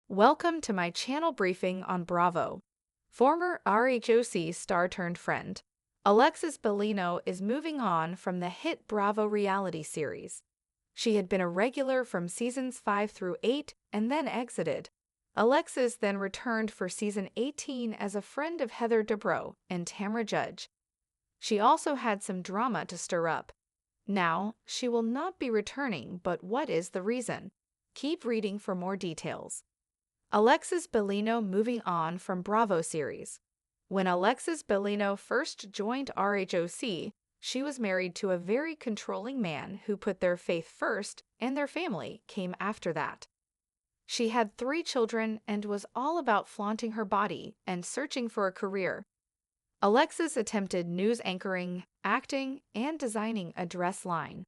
Welcome to my channel briefing on Bravo. Former RHOC star turned friend, Alexis Bellino is moving on from the hit Bravo reality series. She had been a regular from seasons 5 through 8 and then exited. Alexis then returned for season 18 as a friend of Heather Dubrow and Tamra Judge. She also had some drama to stir up. Now, she will not be returning, but what is the reason? Keep reading for more details. Alexis Bellino moving on from Bravo series. When Alexis Bellino first joined RHOC, she was married to a very controlling man who put their faith first, and their family came after that. She had 3 children and was all about flaunting her body and searching for a career. Alexis attempted news anchoring, acting, and designing a dress line.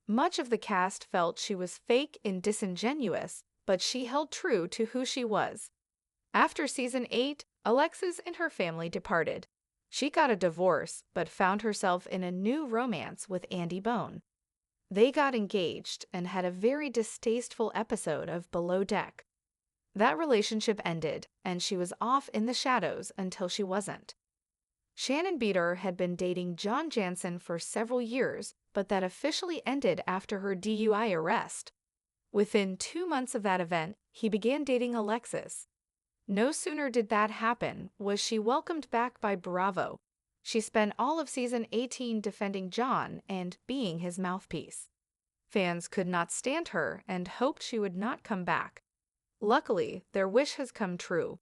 Much of the cast felt she was fake and disingenuous, but she held true to who she was. After season 8, Alexis and her family departed. She got a divorce, but found herself in a new romance with Andy Bone. They got engaged and had a very distasteful episode of Below Deck. That relationship ended, and she was off in the shadows until she wasn't. Shannon Beater had been dating John Jansen for several years, but that officially ended after her DUI arrest. Within 2 months of that event, he began dating Alexis. No sooner did that happen was she welcomed back by Bravo. She spent all of season 18 defending John and being his mouthpiece. Fans could not stand her and hoped she would not come back. Luckily, their wish has come true.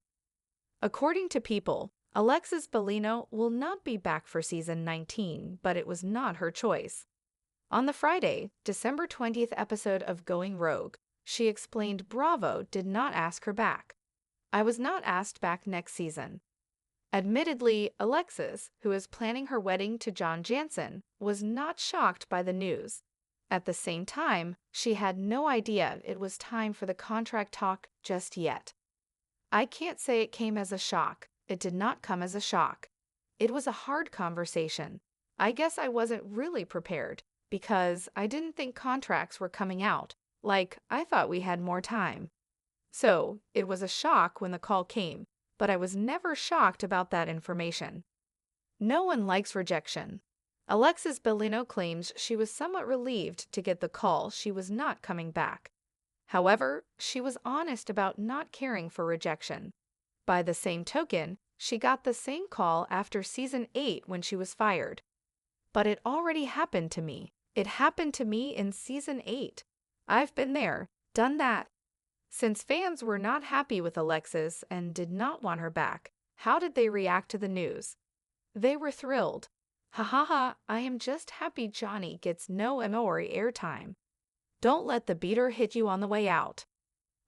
According to People, Alexis Bellino will not be back for season 19, but it was not her choice. On the Friday, December 20th episode of Going Rogue, she explained Bravo did not ask her back. I was not asked back next season. Admittedly, Alexis, who is planning her wedding to John Jansen, was not shocked by the news. At the same time, she had no idea it was time for the contract talk just yet. I can't say it came as a shock. It did not come as a shock. It was a hard conversation. I guess I wasn't really prepared, because I didn't think contracts were coming out. Like, I thought we had more time. So, it was a shock when the call came, but I was never shocked about that information. No one likes rejection. Alexis Bellino claims she was somewhat relieved to get the call she was not coming back. However, she was honest about not caring for rejection. By the same token, she got the same call after season 8 when she was fired. But it already happened to me. It happened to me in season 8. I've been there, done that. Since fans were not happy with Alexis and did not want her back, how did they react to the news? They were thrilled. Ha ha ha, I am just happy Johnny gets no more airtime. Don't let the beater hit you on the way out.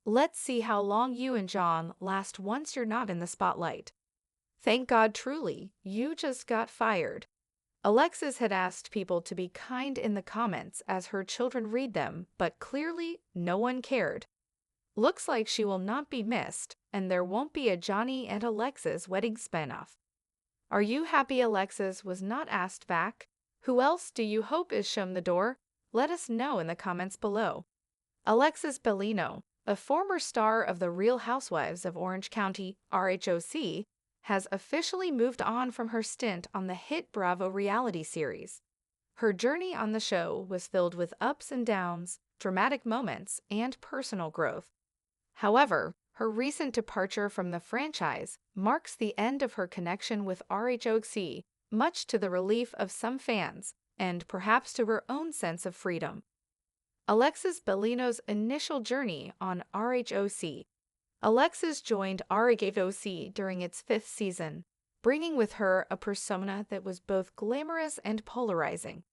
Let's see how long you and John last once you're not in the spotlight. Thank God truly, you just got fired. Alexis had asked people to be kind in the comments as her children read them, but clearly no one cared. Looks like she will not be missed, and there won't be a Johnny and Alexis wedding spinoff. Are you happy Alexis was not asked back? Who else do you hope is shown the door? Let us know in the comments below. Alexis Bellino, a former star of The Real Housewives of Orange County, RHOC, has officially moved on from her stint on the hit Bravo reality series. Her journey on the show was filled with ups and downs, dramatic moments, and personal growth. However, her recent departure from the franchise marks the end of her connection with RHOC, much to the relief of some fans, and perhaps to her own sense of freedom. Alexis Bellino's initial journey on RHOC. Alexis joined RHOC during its 5th season, bringing with her a persona that was both glamorous and polarizing.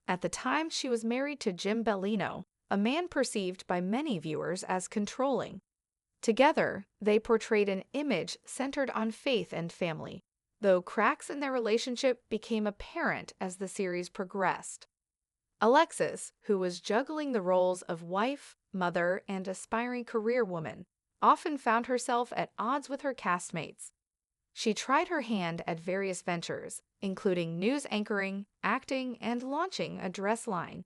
At the time, she was married to Jim Bellino, a man perceived by many viewers as controlling. Together, they portrayed an image centered on faith and family, though cracks in their relationship became apparent as the series progressed. Alexis, who was juggling the roles of wife, mother, and aspiring career woman, often found herself at odds with her castmates. She tried her hand at various ventures, including news anchoring, acting, and launching a dress line.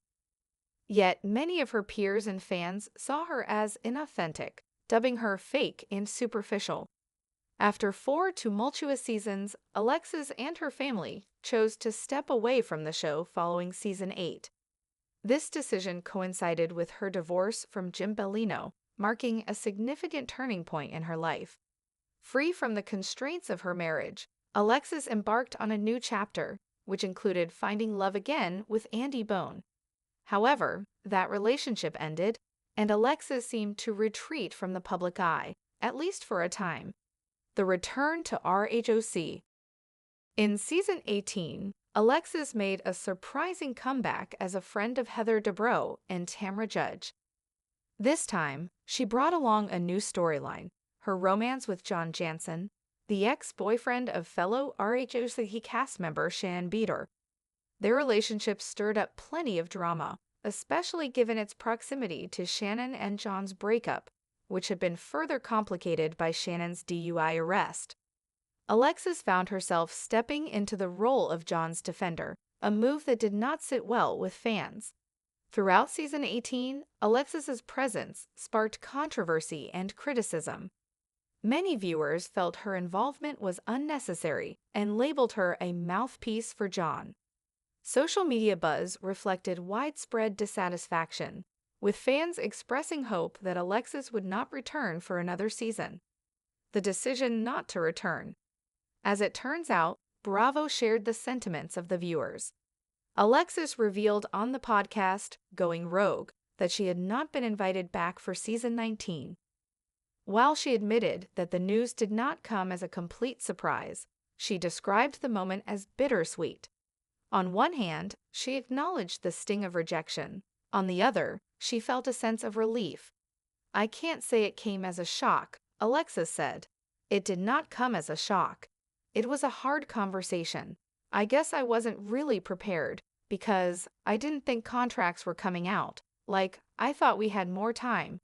Yet many of her peers and fans saw her as inauthentic, dubbing her fake and superficial. After 4 tumultuous seasons, Alexis and her family chose to step away from the show following season 8. This decision coincided with her divorce from Jim Bellino, marking a significant turning point in her life. Free from the constraints of her marriage, Alexis embarked on a new chapter, which included finding love again with Andy Bone. However, that relationship ended, and Alexis seemed to retreat from the public eye, at least for a time. The return to RHOC. In season 18, Alexis made a surprising comeback as a friend of Heather Dubrow and Tamra Judge. This time, she brought along a new storyline, her romance with John Jansen, the ex-boyfriend of fellow RHOC cast member Shannon Beater. Their relationship stirred up plenty of drama, especially given its proximity to Shannon and John's breakup, which had been further complicated by Shannon's DUI arrest. Alexis found herself stepping into the role of John's defender, a move that did not sit well with fans. Throughout season 18, Alexis's presence sparked controversy and criticism. Many viewers felt her involvement was unnecessary and labeled her a mouthpiece for John. Social media buzz reflected widespread dissatisfaction, with fans expressing hope that Alexis would not return for another season. The decision not to return. As it turns out, Bravo shared the sentiments of the viewers. Alexis revealed on the podcast, Going Rogue, that she had not been invited back for season 19. While she admitted that the news did not come as a complete surprise, she described the moment as bittersweet. On one hand, she acknowledged the sting of rejection. On the other, she felt a sense of relief. "I can't say it came as a shock," Alexis said. "It did not come as a shock. It was a hard conversation. I guess I wasn't really prepared because I didn't think contracts were coming out. Like, I thought we had more time.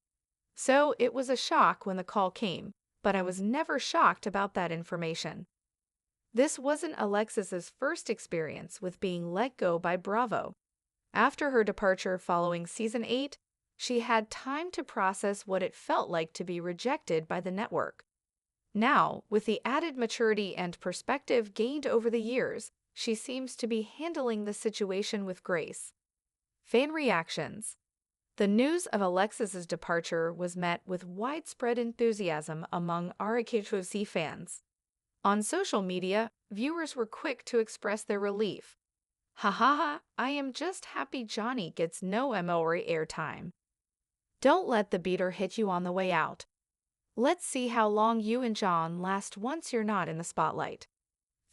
So it was a shock when the call came, but I was never shocked about that information." This wasn't Alexis's first experience with being let go by Bravo. After her departure following season 8, she had time to process what it felt like to be rejected by the network. Now, with the added maturity and perspective gained over the years, she seems to be handling the situation with grace. Fan reactions. The news of Alexis's departure was met with widespread enthusiasm among RHOC fans. On social media, viewers were quick to express their relief. "Ha ha ha, I am just happy Johnny gets no Emory airtime. Don't let the beater hit you on the way out. Let's see how long you and John last once you're not in the spotlight.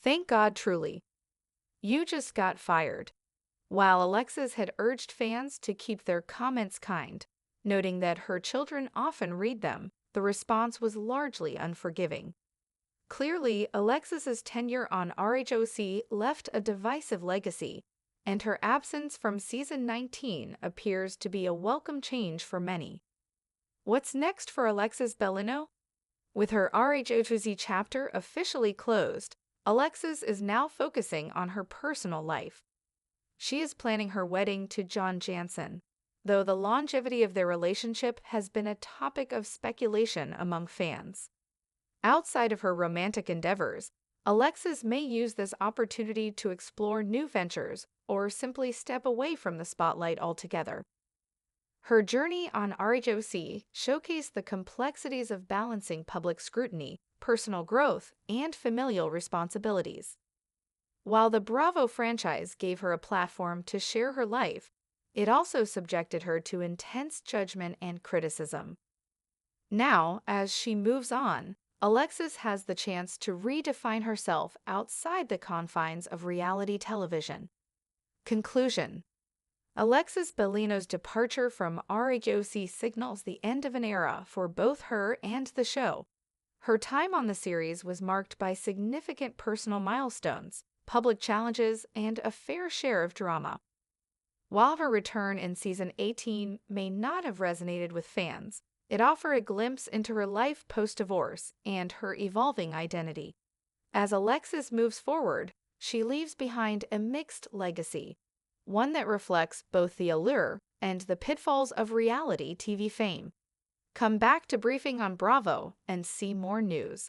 Thank God truly. You just got fired." While Alexis had urged fans to keep their comments kind, noting that her children often read them, the response was largely unforgiving. Clearly, Alexis's tenure on RHOC left a divisive legacy, and her absence from season 19 appears to be a welcome change for many. What's next for Alexis Bellino? With her RHOC chapter officially closed, Alexis is now focusing on her personal life. She is planning her wedding to John Jansen, though the longevity of their relationship has been a topic of speculation among fans. Outside of her romantic endeavors, Alexis may use this opportunity to explore new ventures or simply step away from the spotlight altogether. Her journey on RHOC showcased the complexities of balancing public scrutiny, personal growth, and familial responsibilities. While the Bravo franchise gave her a platform to share her life, it also subjected her to intense judgment and criticism. Now, as she moves on, Alexis has the chance to redefine herself outside the confines of reality television. Conclusion. Alexis Bellino's departure from RHOC signals the end of an era for both her and the show. Her time on the series was marked by significant personal milestones, public challenges, and a fair share of drama. While her return in season 18 may not have resonated with fans, it offered a glimpse into her life post-divorce and her evolving identity. As Alexis moves forward, she leaves behind a mixed legacy, one that reflects both the allure and the pitfalls of reality TV fame. Come back to Briefing on Bravo and see more news.